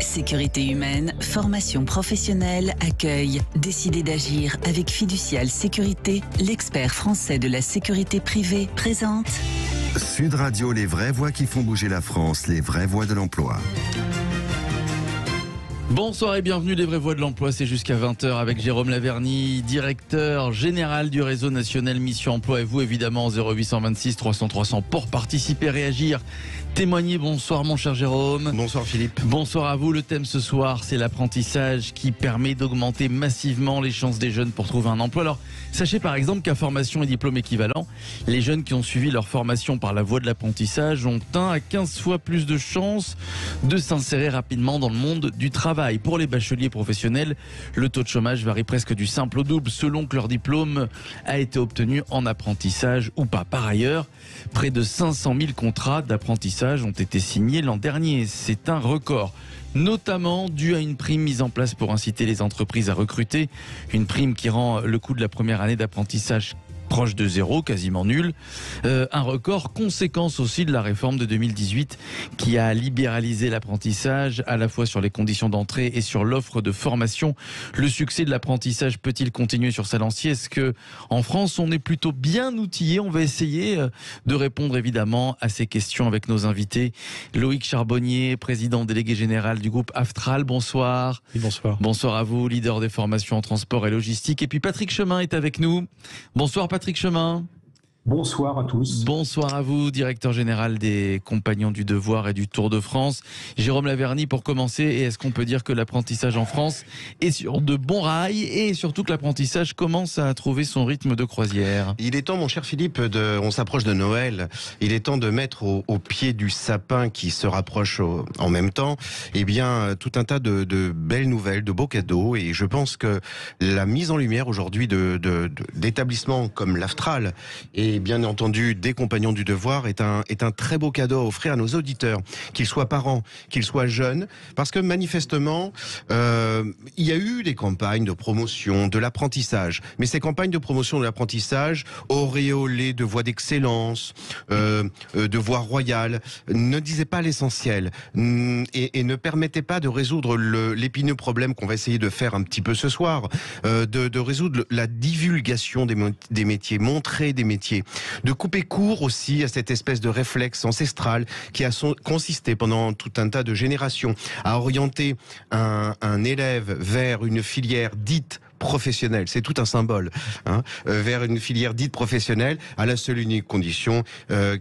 Sécurité humaine, formation professionnelle, accueil. Décidez d'agir avec Fiducial Sécurité, l'expert français de la sécurité privée, présente. Sud Radio, les vraies voix qui font bouger la France, les vraies voix de l'emploi. Bonsoir et bienvenue les vraies voix de l'emploi, c'est jusqu'à 20h avec Jérôme Laverny, directeur général du réseau national Mission Emploi, et vous évidemment 0826 300 300 pour participer, réagir, témoigner. Bonsoir mon cher Jérôme. Bonsoir Philippe. Bonsoir à vous. Le thème ce soir, c'est l'apprentissage qui permet d'augmenter massivement les chances des jeunes pour trouver un emploi. Alors sachez par exemple qu'à formation et diplôme équivalent, les jeunes qui ont suivi leur formation par la voie de l'apprentissage ont 1 à 15 fois plus de chances de s'insérer rapidement dans le monde du travail. Pour les bacheliers professionnels, le taux de chômage varie presque du simple au double selon que leur diplôme a été obtenu en apprentissage ou pas. Par ailleurs, près de 500 000 contrats d'apprentissage ont été signés l'an dernier. C'est un record, notamment dû à une prime mise en place pour inciter les entreprises à recruter. Une prime qui rend le coût de la première année d'apprentissage proche de zéro, quasiment nul. Un record, conséquence aussi de la réforme de 2018 qui a libéralisé l'apprentissage à la fois sur les conditions d'entrée et sur l'offre de formation. Le succès de l'apprentissage peut-il continuer sur sa lancée? Est-ce que en France on est plutôt bien outillé? On va essayer de répondre évidemment à ces questions avec nos invités. Loïc Charbonnier, président délégué général du groupe Aftral, bonsoir. Oui, bonsoir. Bonsoir à vous, leader des formations en transport et logistique. Et puis Patrick Chemin est avec nous. Bonsoir Patrick Chemin. Bonsoir à tous. Bonsoir à vous, directeur général des Compagnons du Devoir et du Tour de France. Jérôme Laverny, pour commencer, et est-ce qu'on peut dire que l'apprentissage en France est sur de bons rails et surtout que l'apprentissage commence à trouver son rythme de croisière? Il est temps, mon cher Philippe, on s'approche de Noël. Il est temps de mettre au pied du sapin qui se rapproche en même temps, eh bien, tout un tas de belles nouvelles, de beaux cadeaux. Et je pense que la mise en lumière aujourd'hui d'établissements comme l'Aftral et bien entendu des Compagnons du Devoir est un très beau cadeau à offrir à nos auditeurs, qu'ils soient parents, qu'ils soient jeunes, parce que manifestement il y a eu des campagnes de promotion de l'apprentissage, mais ces campagnes de promotion de l'apprentissage auréolées de voies d'excellence, de voies royales, ne disaient pas l'essentiel et ne permettaient pas de résoudre l'épineux problème qu'on va essayer de faire un petit peu ce soir, de résoudre la divulgation des métiers, montrer des métiers, de couper court aussi à cette espèce de réflexe ancestral qui a consisté pendant tout un tas de générations à orienter un élève vers une filière dite professionnelle, c'est tout un symbole, vers une filière dite professionnelle, à la seule unique condition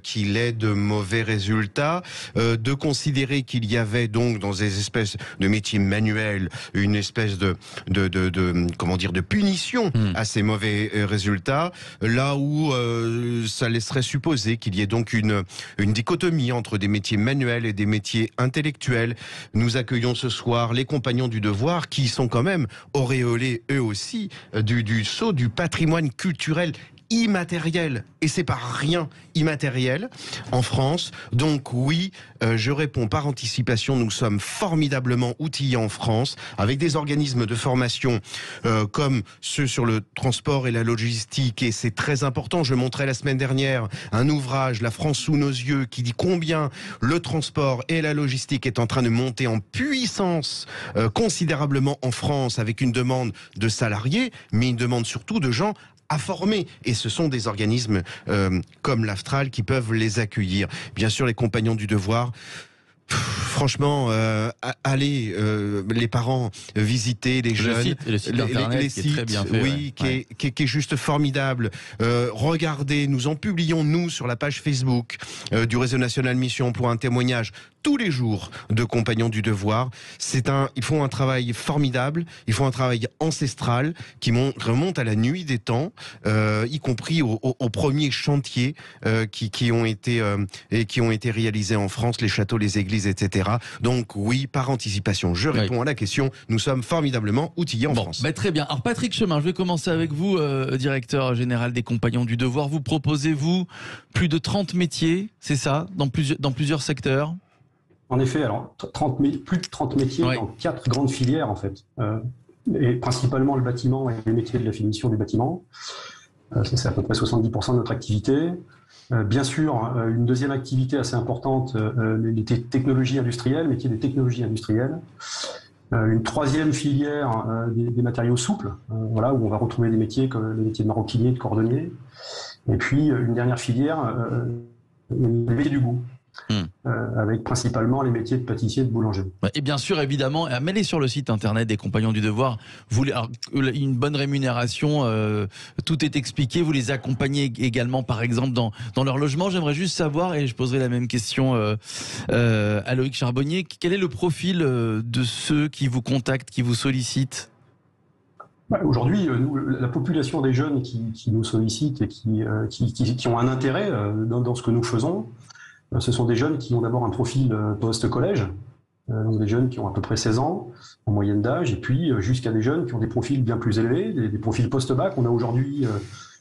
qu'il ait de mauvais résultats, de considérer qu'il y avait donc dans des espèces de métiers manuels une espèce de punition à ces mauvais résultats, là où ça laisserait supposer qu'il y ait donc une dichotomie entre des métiers manuels et des métiers intellectuels. Nous accueillons ce soir les Compagnons du Devoir qui sont quand même auréolés eux aussi du sceau du patrimoine culturel immatériel, et c'est pas rien immatériel en France. Donc oui, je réponds par anticipation, nous sommes formidablement outillés en France avec des organismes de formation comme ceux sur le transport et la logistique, et c'est très important. Je montrais la semaine dernière un ouvrage, La France sous nos yeux, qui dit combien le transport et la logistique est en train de monter en puissance considérablement en France, avec une demande de salariés, mais une demande surtout de gens à former, et ce sont des organismes comme l'Aftral qui peuvent les accueillir. Bien sûr, les Compagnons du Devoir, franchement, allez, les parents, visiter les jeunes, le site internet les qui est sites, très bien fait, oui, qui est juste formidable. Regardez, nous en publions nous sur la page Facebook du réseau national Mission Emploi un témoignage tous les jours de Compagnons du Devoir. Ils font un travail formidable, ils font un travail ancestral qui remonte à la nuit des temps, y compris aux premiers chantiers qui ont été réalisés en France, les châteaux, les églises, etc. Donc oui, par anticipation, je réponds à la question. Nous sommes formidablement outillés en France. Très bien. Alors Patrick Chemin, je vais commencer avec vous, directeur général des Compagnons du Devoir. Vous proposez, vous, plus de 30 métiers, c'est ça, dans plusieurs secteurs? En effet, alors plus de 30 métiers dans 4 grandes filières en fait, et principalement le bâtiment et les métiers de la finition du bâtiment. Ça, c'est à peu près 70% de notre activité. Bien sûr, une deuxième activité assez importante, les technologies industrielles, métier des technologies industrielles. Une troisième filière, des matériaux souples, voilà, où on va retrouver des métiers comme les métiers de maroquinier, de cordonnier. Et puis une dernière filière, les métiers du goût. Avec principalement les métiers de pâtissier et de boulanger. Et bien sûr, évidemment, mêlez sur le site internet des Compagnons du Devoir, une bonne rémunération, tout est expliqué, vous les accompagnez également par exemple dans leur logement. J'aimerais juste savoir, et je poserai la même question à Loïc Charbonnier, quel est le profil de ceux qui vous contactent, qui vous sollicitent? Aujourd'hui, la population des jeunes qui nous sollicitent et qui ont un intérêt dans ce que nous faisons, ce sont des jeunes qui ont d'abord un profil post-collège, donc des jeunes qui ont à peu près 16 ans en moyenne d'âge, et puis jusqu'à des jeunes qui ont des profils bien plus élevés, des profils post-bac. On a aujourd'hui,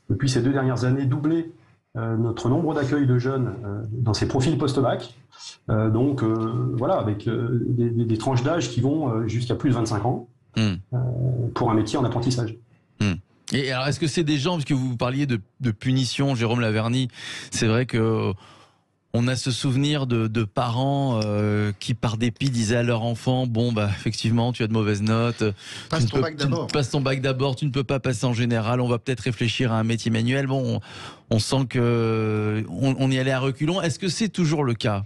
depuis ces 2 dernières années, doublé notre nombre d'accueil de jeunes dans ces profils post-bac. Donc voilà, avec des tranches d'âge qui vont jusqu'à plus de 25 ans pour un métier en apprentissage. Et alors, est-ce que c'est des gens, parce que vous parliez de punition, Jérôme Laverny, c'est vrai que on a ce souvenir de parents qui, par dépit, disaient à leur enfant, bon, bah, effectivement, tu as de mauvaises notes. Passe ton bac d'abord. Passe ton bac d'abord, tu ne peux pas passer en général, on va peut-être réfléchir à un métier manuel. Bon, on sent qu'on y allait à reculons. Est-ce que c'est toujours le cas?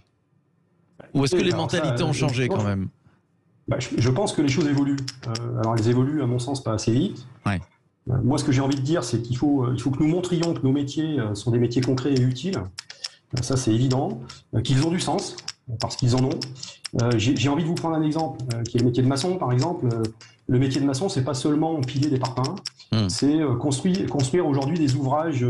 Ou est-ce que les mentalités ont changé quand même? Je pense que les choses évoluent. Alors, elles évoluent, à mon sens, pas assez vite. Ouais. Moi, ce que j'ai envie de dire, c'est qu'il faut que nous montrions que nos métiers sont des métiers concrets et utiles. Ça, c'est évident, qu'ils ont du sens, parce qu'ils en ont. J'ai envie de vous prendre un exemple, qui est le métier de maçon, par exemple. Le métier de maçon, c'est pas seulement empiler des parpaings, c'est construire aujourd'hui des ouvrages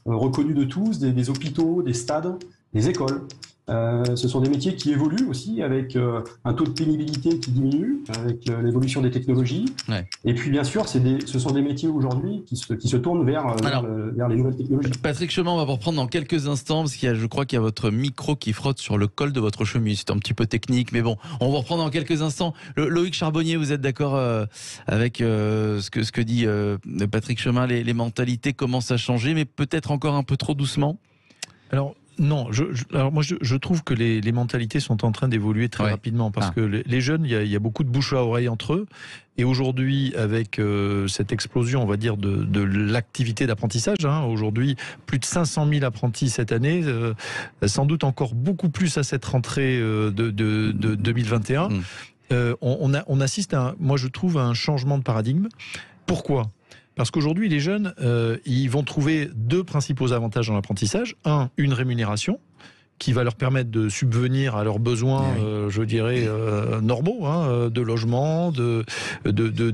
reconnus de tous, des hôpitaux, des stades, des écoles. Ce sont des métiers qui évoluent aussi avec un taux de pénibilité qui diminue, avec l'évolution des technologies. Ouais. Et puis bien sûr, ce sont des métiers aujourd'hui qui se tournent vers les nouvelles technologies. Patrick Chemin, on va vous reprendre dans quelques instants, parce je crois qu'il y a votre micro qui frotte sur le col de votre chemise. C'est un petit peu technique, mais bon, on va vous reprendre dans quelques instants. Loïc Charbonnier, vous êtes d'accord avec ce que dit Patrick Chemin, les mentalités commencent à changer, mais peut-être encore un peu trop doucement? Alors, non, alors moi je trouve que les mentalités sont en train d'évoluer très rapidement, parce que les jeunes, il y a beaucoup de bouche à oreille entre eux, et aujourd'hui avec cette explosion, on va dire, de l'activité d'apprentissage, aujourd'hui plus de 500 000 apprentis cette année, sans doute encore beaucoup plus à cette rentrée de 2021, on assiste moi je trouve à un changement de paradigme. Pourquoi ? Parce qu'aujourd'hui, les jeunes, ils vont trouver 2 principaux avantages dans l'apprentissage. Une rémunération qui va leur permettre de subvenir à leurs besoins, je dirais, normaux, de logement, de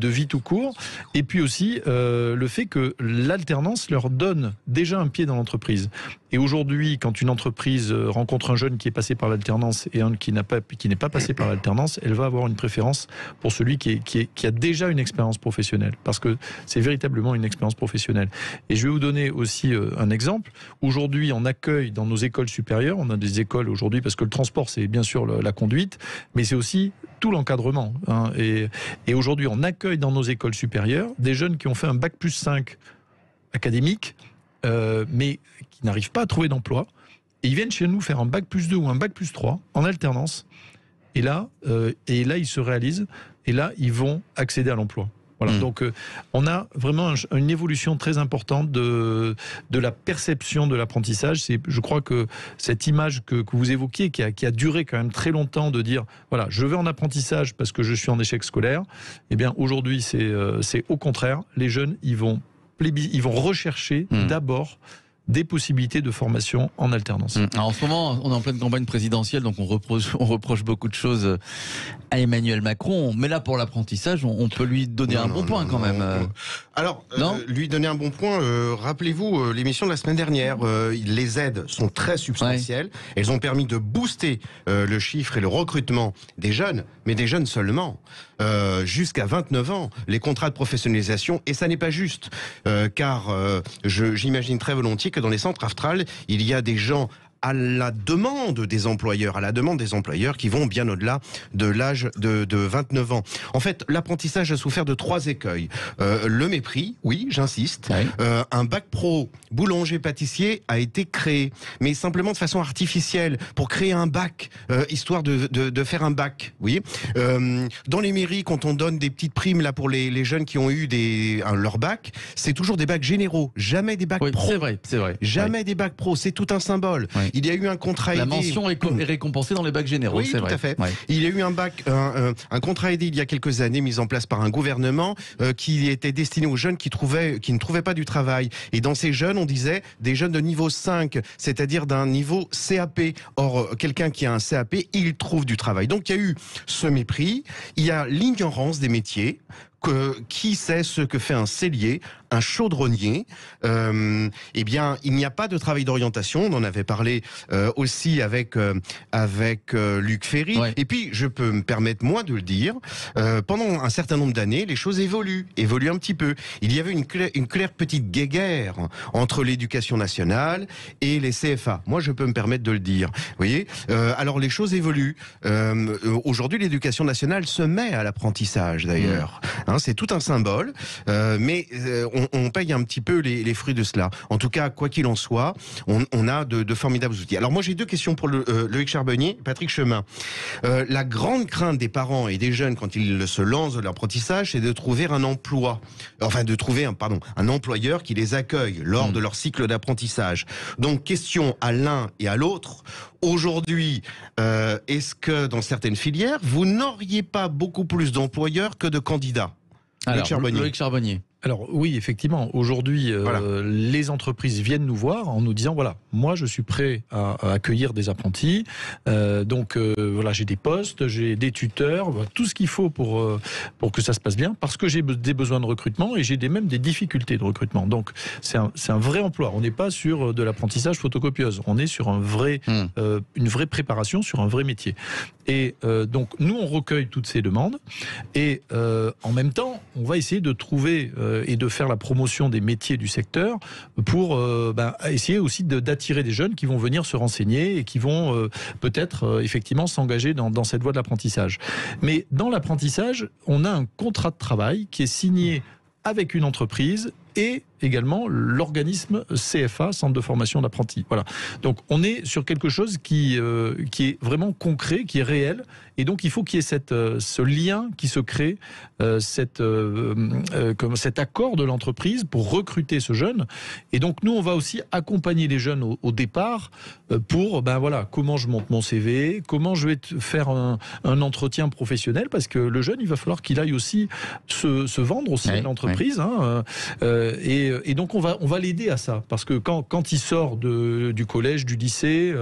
vie tout court. Et puis aussi, le fait que l'alternance leur donne déjà un pied dans l'entreprise. Et aujourd'hui, quand une entreprise rencontre un jeune qui est passé par l'alternance et un qui n'est pas passé par l'alternance, elle va avoir une préférence pour celui qui a déjà une expérience professionnelle, parce que c'est véritablement une expérience professionnelle. Et je vais vous donner aussi un exemple. Aujourd'hui, on accueille dans nos écoles supérieures, on a des écoles aujourd'hui, parce que le transport, c'est bien sûr la conduite, mais c'est aussi tout l'encadrement. Et aujourd'hui, on accueille dans nos écoles supérieures des jeunes qui ont fait un bac+5 académique, mais qui n'arrivent pas à trouver d'emploi, et ils viennent chez nous faire un bac+2 ou un bac+3 en alternance, et là ils se réalisent, et là ils vont accéder à l'emploi. Voilà. Donc on a vraiment une évolution très importante de la perception de l'apprentissage. Je crois que cette image que vous évoquiez, qui a duré quand même très longtemps, de dire voilà, je vais en apprentissage parce que je suis en échec scolaire, eh bien aujourd'hui c'est au contraire, les jeunes ils vont rechercher d'abord des possibilités de formation en alternance. Alors en ce moment, on est en pleine campagne présidentielle, donc on reproche beaucoup de choses à Emmanuel Macron. Mais là, pour l'apprentissage, on peut lui donner un bon point quand même. Alors, lui donner un bon point, rappelez-vous l'émission de la semaine dernière, les aides sont très substantielles. Elles ont permis de booster le chiffre et le recrutement des jeunes, mais des jeunes seulement. Jusqu'à 29 ans, les contrats de professionnalisation, et ça n'est pas juste, car j'imagine très volontiers que dans les centres astrales, il y a des gens à la demande des employeurs, qui vont bien au-delà de l'âge de 29 ans. En fait, l'apprentissage a souffert de 3 écueils. Le mépris, oui, j'insiste. Oui. Un bac pro boulanger-pâtissier a été créé, mais simplement de façon artificielle, pour créer un bac, histoire de faire un bac. Oui. Dans les mairies, quand on donne des petites primes là pour les jeunes qui ont eu leur bac, c'est toujours des bacs généraux, jamais des bacs pro. C'est vrai. Jamais des bacs pro, c'est tout un symbole. Oui. Il y a eu un contrat aidé. La mention est récompensée dans les bacs généraux, oui, c'est vrai. Tout à fait. Ouais. Il y a eu un contrat aidé il y a quelques années, mis en place par un gouvernement, qui était destiné aux jeunes qui ne trouvaient pas du travail. Et dans ces jeunes, on disait des jeunes de niveau 5, c'est-à-dire d'un niveau CAP. Or, quelqu'un qui a un CAP, il trouve du travail. Donc il y a eu ce mépris, il y a l'ignorance des métiers. Qui sait ce que fait un sellier, un chaudronnier? Eh bien, il n'y a pas de travail d'orientation. On en avait parlé aussi avec Luc Ferry. Ouais. Et puis, je peux me permettre, moi, de le dire, pendant un certain nombre d'années, les choses évoluent un petit peu. Il y avait une claire petite guéguerre entre l'éducation nationale et les CFA. Moi, je peux me permettre de le dire. Vous voyez, alors, les choses évoluent. Aujourd'hui, l'éducation nationale se met à l'apprentissage, d'ailleurs. C'est tout un symbole, mais on paye un petit peu les fruits de cela. En tout cas, quoi qu'il en soit, on a de formidables outils. Alors moi, j'ai 2 questions pour Loïc Charbonnier, Patrick Chemin. La grande crainte des parents et des jeunes quand ils se lancent dans l'apprentissage, c'est de trouver un emploi, un employeur qui les accueille lors de leur cycle d'apprentissage. Donc, question à l'un et à l'autre. Aujourd'hui, est-ce que dans certaines filières, vous n'auriez pas beaucoup plus d'employeurs que de candidats? Loïc Charbonnier. Alors oui, effectivement, aujourd'hui, les entreprises viennent nous voir en nous disant, voilà, moi je suis prêt à accueillir des apprentis, voilà, j'ai des postes, j'ai des tuteurs, tout ce qu'il faut pour que ça se passe bien, parce que j'ai des besoins de recrutement et j'ai même des difficultés de recrutement. Donc c'est un vrai emploi, on n'est pas sur de l'apprentissage photocopieuse, on est sur une vraie préparation, sur un vrai métier. Et donc nous on recueille toutes ces demandes et en même temps on va essayer de trouver et de faire la promotion des métiers du secteur pour essayer aussi d'attirer des jeunes qui vont venir se renseigner et qui vont peut-être effectivement s'engager dans cette voie de l'apprentissage. Mais dans l'apprentissage, on a un contrat de travail qui est signé avec une entreprise et également l'organisme CFA, Centre de formation d'apprentis. Voilà. Donc on est sur quelque chose qui est vraiment concret, qui est réel, et donc il faut qu'il y ait ce lien qui se crée, cet accord de l'entreprise pour recruter ce jeune. Et donc nous on va aussi accompagner les jeunes au départ pour comment je monte mon CV, comment je vais faire un entretien professionnel, parce que le jeune il va falloir qu'il aille aussi se vendre aussi à l'entreprise. Et donc on va l'aider à ça, parce que quand il sort du collège, du lycée,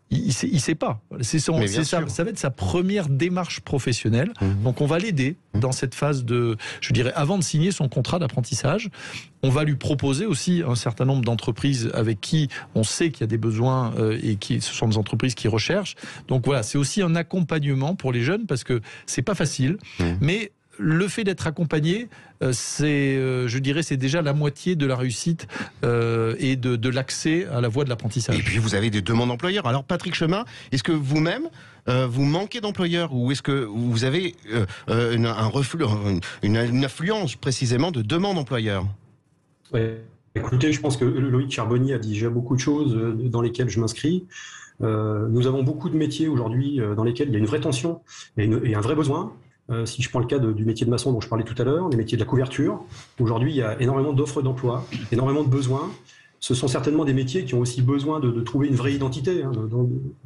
il sait pas. Ça va être sa première démarche professionnelle. Donc on va l'aider dans cette phase avant de signer son contrat d'apprentissage. On va lui proposer aussi un certain nombre d'entreprises avec qui on sait qu'il y a des besoins et ce sont des entreprises qui recherchent. Donc voilà, c'est aussi un accompagnement pour les jeunes, parce que c'est pas facile, mais le fait d'être accompagné, c'est déjà la moitié de la réussite et de l'accès à la voie de l'apprentissage. Et puis vous avez des demandes d'employeurs. Alors Patrick Chemin, est-ce que vous-même, vous manquez d'employeurs, ou est-ce que vous avez une affluence précisément de demandes d'employeurs? Ouais. Écoutez, je pense que Loïc Charbonnier a dit déjà beaucoup de choses dans lesquelles je m'inscris. Nous avons beaucoup de métiers aujourd'hui dans lesquels il y a une vraie tension et un vrai besoin. Si je prends le cas du métier de maçon dont je parlais tout à l'heure, les métiers de la couverture, aujourd'hui il y a énormément d'offres d'emploi, énormément de besoins. Ce sont certainement des métiers qui ont aussi besoin de trouver une vraie identité.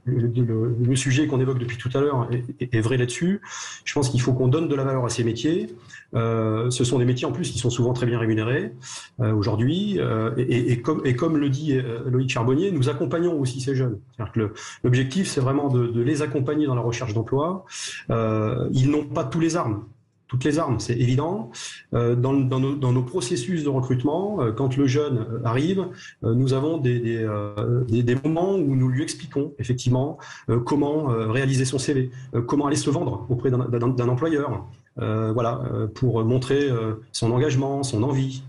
Le sujet qu'on évoque depuis tout à l'heure est vrai là-dessus. Je pense qu'il faut qu'on donne de la valeur à ces métiers. Ce sont des métiers en plus qui sont souvent très bien rémunérés aujourd'hui. Et comme le dit Loïc Charbonnier, nous accompagnons aussi ces jeunes. C'est-à-dire que l'objectif, c'est vraiment de les accompagner dans la recherche d'emploi. Ils n'ont pas toutes les armes, c'est évident. Dans nos processus de recrutement, quand le jeune arrive, nous avons des moments où nous lui expliquons effectivement comment réaliser son CV, comment aller se vendre auprès d'un employeur, pour montrer son engagement, son envie.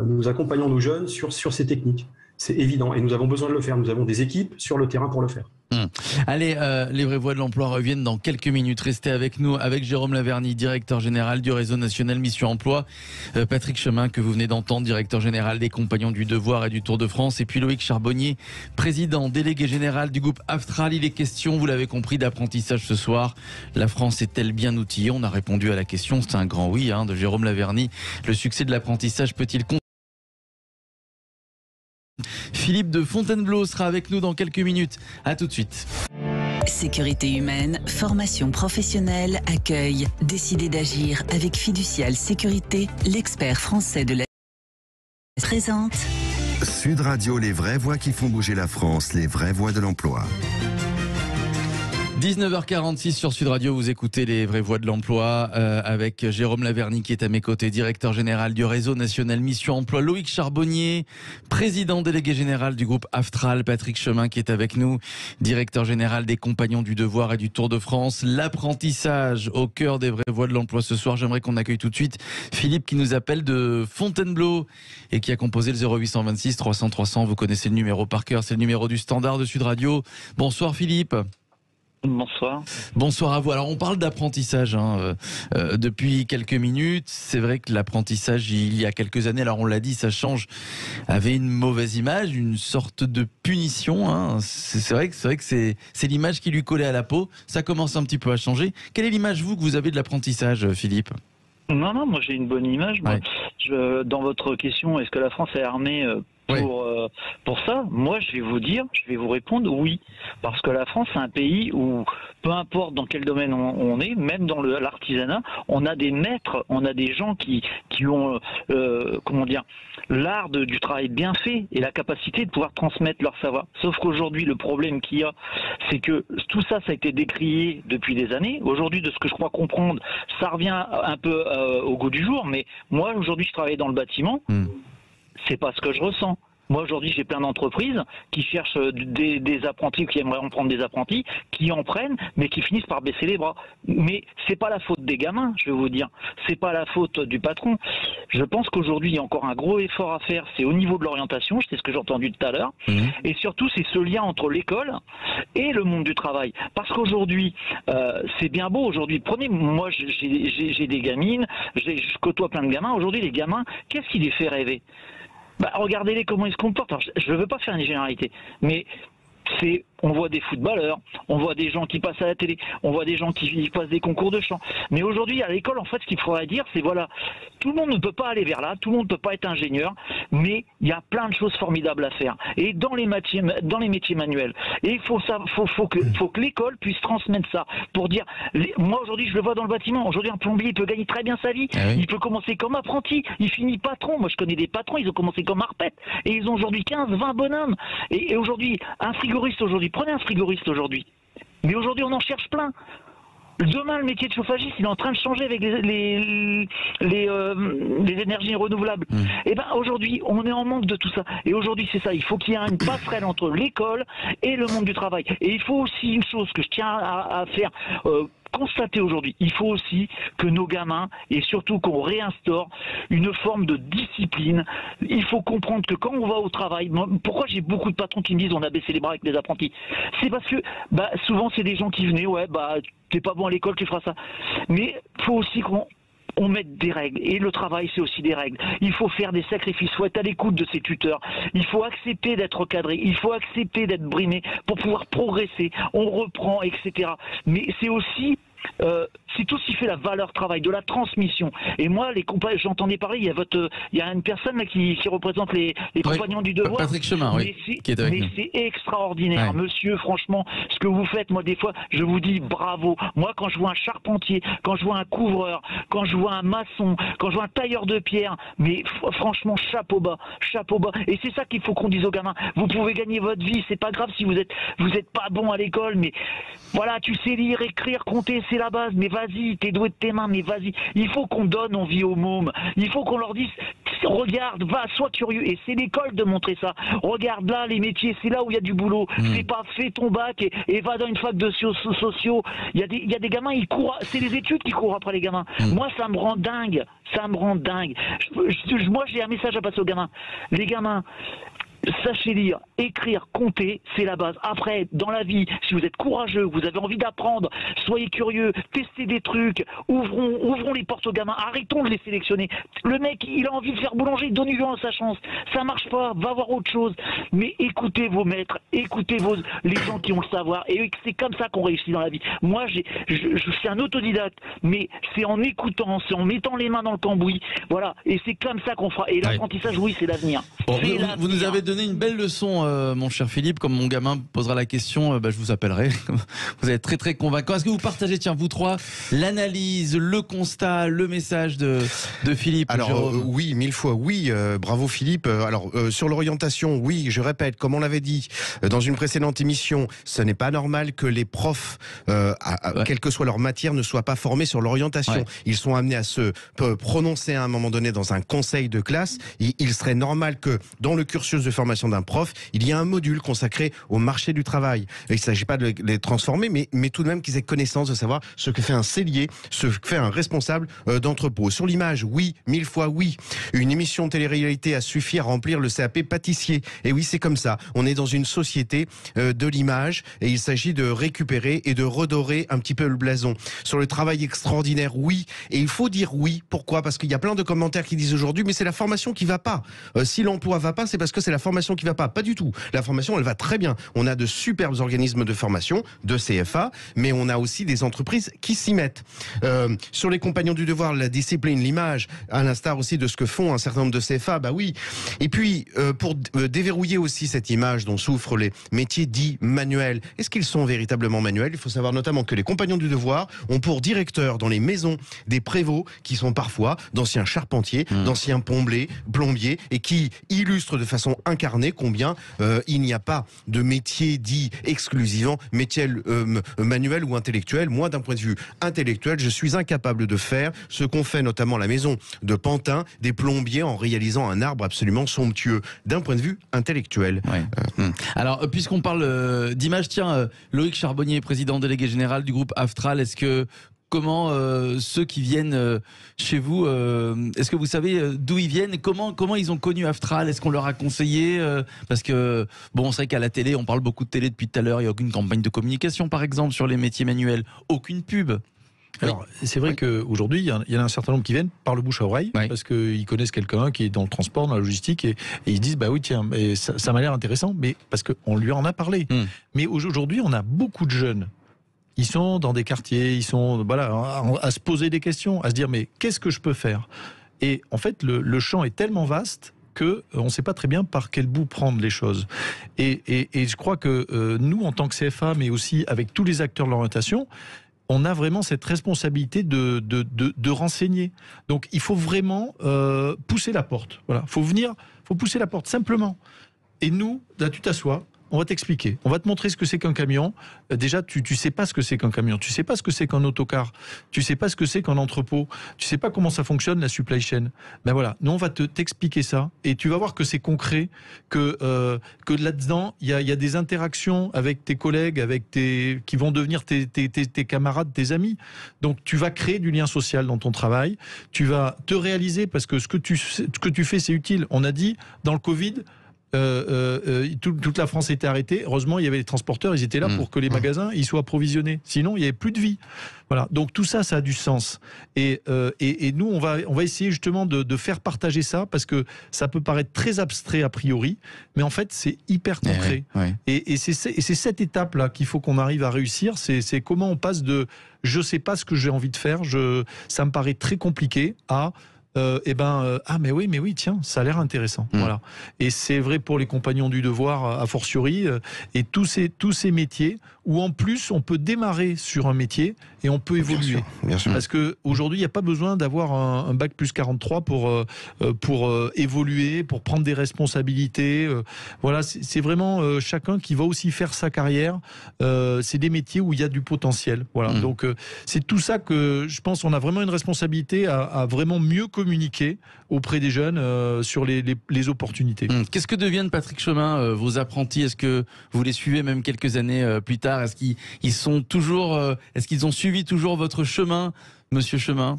Nous accompagnons nos jeunes sur ces techniques. C'est évident. Et nous avons besoin de le faire. Nous avons des équipes sur le terrain pour le faire. Allez, les vraies voix de l'emploi reviennent dans quelques minutes. Restez avec nous, avec Jérôme Laverny, directeur général du réseau national Mission Emploi, Patrick Chemin, que vous venez d'entendre, directeur général des Compagnons du Devoir et du Tour de France, et puis Loïc Charbonnier, président délégué général du groupe Aftral. Il est question, vous l'avez compris, d'apprentissage ce soir. La France est-elle bien outillée? On a répondu à la question, c'est un grand oui de Jérôme Laverny. Le succès de l'apprentissage peut-il compter? Philippe de Fontainebleau sera avec nous dans quelques minutes. À tout de suite. Sécurité humaine, formation professionnelle, accueil. Décidez d'agir avec Fiducial Sécurité, l'expert français de la présente. Sud Radio, les vraies voix qui font bouger la France, les vraies voix de l'emploi. 19h46 sur Sud Radio, vous écoutez les vraies voix de l'emploi avec Jérôme Laverny qui est à mes côtés, directeur général du réseau national Mission Emploi, Loïc Charbonnier, président délégué général du groupe Aftral, Patrick Chemin qui est avec nous, directeur général des Compagnons du Devoir et du Tour de France. L'apprentissage au cœur des vraies voix de l'emploi ce soir. J'aimerais qu'on accueille tout de suite Philippe qui nous appelle de Fontainebleau et qui a composé le 0826 300 300. Vous connaissez le numéro par cœur, c'est le numéro du standard de Sud Radio. Bonsoir Philippe. Bonsoir. Bonsoir à vous. Alors on parle d'apprentissage depuis quelques minutes. C'est vrai que l'apprentissage il y a quelques années, alors on l'a dit, ça change, avait une mauvaise image, une sorte de punition. C'est vrai que c'est l'image qui lui collait à la peau. Ça commence un petit peu à changer. Quelle est l'image que vous avez de l'apprentissage, Philippe ? Non, moi j'ai une bonne image. Moi, dans votre question, est-ce que la France est armée pour ça? Moi, je vais vous répondre oui. Parce que la France, c'est un pays où, peu importe dans quel domaine on est, même dans l'artisanat, on a des maîtres, on a des gens qui ont, l'art du travail bien fait et la capacité de pouvoir transmettre leur savoir. Sauf qu'aujourd'hui, le problème qu'il y a, c'est que tout ça, ça a été décrié depuis des années. Aujourd'hui, de ce que je crois comprendre, ça revient un peu au goût du jour. Mais moi, aujourd'hui, je travaille dans le bâtiment. C'est pas ce que je ressens. Moi, aujourd'hui, j'ai plein d'entreprises qui cherchent des apprentis, qui aimeraient en prendre des apprentis, qui en prennent, mais qui finissent par baisser les bras. Mais c'est pas la faute des gamins, je vais vous dire. C'est pas la faute du patron. Je pense qu'aujourd'hui, il y a encore un gros effort à faire. C'est au niveau de l'orientation, c'est ce que j'ai entendu tout à l'heure. Et surtout, c'est ce lien entre l'école et le monde du travail. Parce qu'aujourd'hui, c'est bien beau. Aujourd'hui, moi, j'ai des gamines, je côtoie plein de gamins. Aujourd'hui, les gamins, qu'est-ce qui les fait rêver? Regardez-les comment ils se comportent. Alors, je ne veux pas faire une généralité, mais on voit des footballeurs, on voit des gens qui passent à la télé, on voit des gens qui passent des concours de chant. Mais aujourd'hui, à l'école, en fait, ce qu'il faudrait dire, c'est voilà, tout le monde ne peut pas aller vers là, tout le monde ne peut pas être ingénieur, mais il y a plein de choses formidables à faire. Et dans les métiers manuels, et il faut que l'école puisse transmettre ça pour dire, moi aujourd'hui, je le vois dans le bâtiment, aujourd'hui un plombier, il peut gagner très bien sa vie, il peut commencer comme apprenti, il finit patron. Moi, je connais des patrons, ils ont commencé comme arpète, et ils ont aujourd'hui 15, 20 bonhommes. Et aujourd'hui, un frigoriste aujourd'hui, prenez un frigoriste aujourd'hui. Mais aujourd'hui, on en cherche plein. Demain, le métier de chauffagiste, il est en train de changer avec les énergies renouvelables. Et aujourd'hui, on est en manque de tout ça. Et aujourd'hui, c'est ça. Il faut qu'il y ait une passerelle entre l'école et le monde du travail. Et il faut aussi une chose que je tiens à faire constater aujourd'hui. Il faut aussi que nos gamins, et surtout qu'on réinstaure une forme de discipline. Il faut comprendre que quand on va au travail, pourquoi j'ai beaucoup de patrons qui me disent on a baissé les bras avec les apprentis? C'est parce que souvent c'est des gens qui venaient, t'es pas bon à l'école, tu feras ça. Mais il faut aussi qu'on mette des règles. Et le travail, c'est aussi des règles. Il faut faire des sacrifices. Il faut être à l'écoute de ses tuteurs. Il faut accepter d'être cadré. Il faut accepter d'être brimé pour pouvoir progresser. On reprend, etc. Mais c'est aussi... c'est tout ce qui fait la valeur travail, de la transmission. Et moi, j'entendais parler, il y a une personne là, qui représente les compagnons du devoir. Patrick Chemin, qui est avec nous. C'est extraordinaire, monsieur, franchement, ce que vous faites, moi, des fois, je vous dis bravo. Moi, quand je vois un charpentier, quand je vois un couvreur, quand je vois un maçon, quand je vois un tailleur de pierre, mais franchement, chapeau bas, chapeau bas. Et c'est ça qu'il faut qu'on dise aux gamins. Vous pouvez gagner votre vie, c'est pas grave si vous êtes pas bon à l'école, mais voilà, tu sais lire, écrire, compter, c'est la base, mais vas-y, t'es doué de tes mains, mais vas-y. Il faut qu'on donne envie aux mômes. Il faut qu'on leur dise, regarde, va, sois curieux. Et c'est l'école de montrer ça. Regarde là, les métiers, c'est là où il y a du boulot. C'est pas fais ton bac et va dans une fac de sociaux. Il y a des gamins, ils courent, c'est les études qui courent après les gamins. Moi, ça me rend dingue. Ça me rend dingue. Moi, j'ai un message à passer aux gamins. Les gamins, Sachez lire, écrire, compter, c'est la base. Après, dans la vie, si vous êtes courageux, vous avez envie d'apprendre, soyez curieux, testez des trucs, ouvrons les portes aux gamins, arrêtons de les sélectionner. Le mec, il a envie de faire boulanger, donnez-lui sa chance. Ça marche pas, va voir autre chose. Mais écoutez vos maîtres, écoutez les gens qui ont le savoir, et c'est comme ça qu'on réussit dans la vie. Moi, je suis un autodidacte, mais c'est en écoutant, c'est en mettant les mains dans le cambouis, voilà, et c'est comme ça qu'on fera. Et l'apprentissage, oui, c'est l'avenir. Bon, vous nous avez donné une belle leçon, mon cher Philippe. Comme mon gamin posera la question, je vous appellerai. Vous êtes très très convaincant. Est-ce que vous partagez, tiens, vous trois, l'analyse, le constat, le message de Philippe? Alors oui, 1000 fois oui. Bravo Philippe. Alors sur l'orientation, oui, je répète, comme on l'avait dit dans une précédente émission, ce n'est pas normal que les profs, quelle que soit leur matière, ne soient pas formés sur l'orientation. Ouais. Ils sont amenés à se prononcer à un moment donné dans un conseil de classe. Il serait normal que dans le cursus de formation d'un prof, il y ait un module consacré au marché du travail. Et il ne s'agit pas de les transformer, mais tout de même qu'ils aient connaissance de savoir ce que fait un cellier, ce que fait un responsable d'entrepôt. Sur l'image, oui, 1000 fois oui. Une émission de télé-réalité a suffi à remplir le CAP pâtissier. Et oui, c'est comme ça. On est dans une société de l'image et il s'agit de récupérer et de redorer un petit peu le blason. Sur le travail extraordinaire, oui. Et il faut dire oui. Pourquoi? Parce qu'il y a plein de commentaires qui disent aujourd'hui, mais c'est la formation qui va pas. Si l'emploi va pas, c'est parce que c'est la formation qui va pas. Pas du tout. La formation, elle va très bien. On a de superbes organismes de formation, de CFA, mais on a aussi des entreprises qui s'y mettent. Sur les compagnons du devoir, la discipline, l'image, à l'instar aussi de ce que font un certain nombre de CFA, bah oui. Et puis, pour déverrouiller aussi cette image dont souffrent les métiers dits manuels, est-ce qu'ils sont véritablement manuels? Il faut savoir notamment que les compagnons du devoir ont pour directeur dans les maisons des prévôts qui sont parfois d'anciens charpentiers, d'anciens plombiers, et qui illustrent de façon incarnée combien il n'y a pas de métier dit exclusivement métier manuel ou intellectuel. Moi, d'un point de vue intellectuel, je suis incapable de faire ce qu'ont fait notamment à la maison de Pantin des plombiers en réalisant un arbre absolument somptueux d'un point de vue intellectuel. Ouais. Alors, puisqu'on parle d'image, tiens, Loïc Charbonnier, président délégué général du groupe Aftral, est-ce que comment ceux qui viennent chez vous, est-ce que vous savez d'où ils viennent? Comment ils ont connu Aftral? Est-ce qu'on leur a conseillé? Parce que, bon, c'est vrai qu'à la télé, on parle beaucoup de télé depuis tout à l'heure, il n'y a aucune campagne de communication, par exemple, sur les métiers manuels, aucune pub. Alors, c'est vrai qu'aujourd'hui, il y en a un certain nombre qui viennent par le bouche à oreille, parce qu'ils connaissent quelqu'un qui est dans le transport, dans la logistique, et ils disent, bah oui, tiens, mais ça m'a l'air intéressant, mais parce qu'on lui en a parlé. Mais aujourd'hui, on a beaucoup de jeunes. Ils sont dans des quartiers, ils sont à se poser des questions, à se dire, mais qu'est-ce que je peux faire? Et en fait, le champ est tellement vaste qu'on ne sait pas très bien par quel bout prendre les choses. Et je crois que nous, en tant que CFA, mais aussi avec tous les acteurs de l'orientation, on a vraiment cette responsabilité de renseigner. Donc, il faut vraiment pousser la porte. Voilà, faut pousser la porte, simplement. Et nous, là, tu t'assois, on va t'expliquer. On va te montrer ce que c'est qu'un camion. Déjà, tu sais pas ce que c'est qu'un camion. Tu sais pas ce que c'est qu'un autocar. Tu sais pas ce que c'est qu'un entrepôt. Tu sais pas comment ça fonctionne, la supply chain. Ben voilà, nous, on va t'expliquer ça. Et tu vas voir que c'est concret, que là-dedans, il y a des interactions avec tes collègues, qui vont devenir tes camarades, tes amis. Donc, tu vas créer du lien social dans ton travail. Tu vas te réaliser parce que ce que tu fais, c'est utile. On a dit, dans le Covid, toute la France était arrêtée. Heureusement, il y avait les transporteurs, ils étaient là pour que les magasins ils soient approvisionnés. Sinon, il n'y avait plus de vie. Voilà. Donc tout ça, ça a du sens. Et nous, on va essayer justement de faire partager ça parce que ça peut paraître très abstrait a priori, mais en fait, c'est hyper concret. Et c'est cette étape-là qu'il faut qu'on arrive à réussir. C'est comment on passe de je sais pas ce que j'ai envie de faire, ça me paraît très compliqué à mais oui, tiens, ça a l'air intéressant. Voilà. Et c'est vrai pour les compagnons du devoir, a fortiori, et tous ces métiers où en plus on peut démarrer sur un métier et on peut évoluer. Bien sûr. Parce que aujourd'hui, il n'y a pas besoin d'avoir un bac plus 43 pour évoluer, pour prendre des responsabilités. Voilà, c'est vraiment chacun qui va aussi faire sa carrière. C'est des métiers où il y a du potentiel. Voilà. Donc c'est tout ça que je pense on a vraiment une responsabilité à vraiment mieux communiquer auprès des jeunes sur les opportunités. Qu'est-ce que deviennent, Patrick Chemin, vos apprentis? Est-ce que vous les suivez même quelques années plus tard? Est-ce qu'ils sont toujours, est-ce qu'ils ont suivi toujours votre chemin, Monsieur Chemin?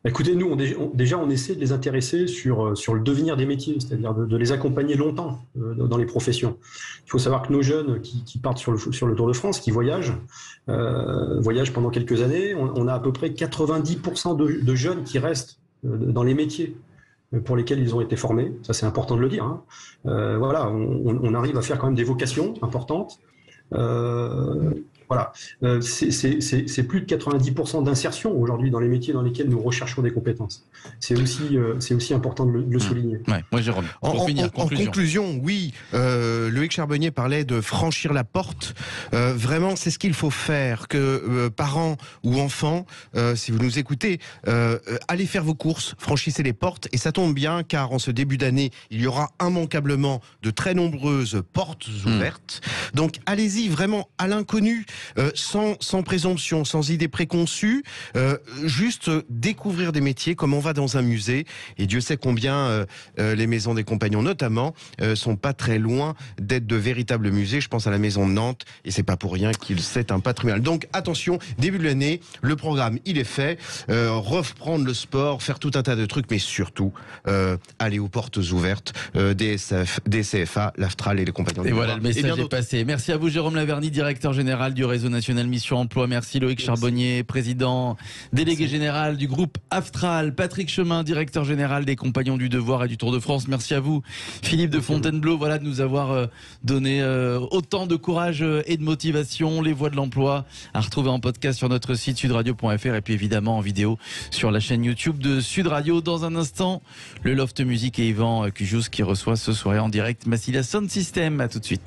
Écoutez, nous, déjà, on essaie de les intéresser sur le devenir des métiers, c'est-à-dire de les accompagner longtemps dans les professions. Il faut savoir que nos jeunes qui partent sur le Tour de France, qui voyagent pendant quelques années, on a à peu près 90% de jeunes qui restent dans les métiers pour lesquels ils ont été formés. Ça, c'est important de le dire. Hein. Voilà, on arrive à faire quand même des vocations importantes. Voilà, c'est plus de 90% d'insertion aujourd'hui dans les métiers dans lesquels nous recherchons des compétences. C'est aussi important de le souligner. Ouais, moi, Jérôme, pour finir, en conclusion, oui, Loïc Charbonnier parlait de franchir la porte. Vraiment, c'est ce qu'il faut faire. Que parents ou enfants, si vous nous écoutez, allez faire vos courses, franchissez les portes. Et ça tombe bien, car en ce début d'année, il y aura immanquablement de très nombreuses portes ouvertes. Donc, allez-y vraiment à l'inconnu. Sans présomption, sans idée préconçue, juste découvrir des métiers comme on va dans un musée. Et Dieu sait combien les maisons des compagnons, notamment, sont pas très loin d'être de véritables musées. Je pense à la maison de Nantes, et c'est pas pour rien c'est un patrimoine. Donc attention, début de l'année, le programme il est fait. Reprendre le sport, faire tout un tas de trucs, mais surtout aller aux portes ouvertes des CFA, l'Aftral et les compagnons. Et voilà, le message est passé. Merci à vous, Jérôme Laverny, directeur général du Réseau national Mission Emploi. Merci Loïc Charbonnier, président délégué général du groupe Aftral. Patrick Chemin, directeur général des Compagnons du Devoir et du Tour de France. Merci à vous, Philippe de Fontainebleau, voilà, de nous avoir donné autant de courage et de motivation. Les voies de l'emploi à retrouver en podcast sur notre site sudradio.fr et puis évidemment en vidéo sur la chaîne YouTube de Sud Radio. Dans un instant, le Loft Music et Yvan Cujous qui reçoit ce soir en direct Massilia Sound System. À tout de suite.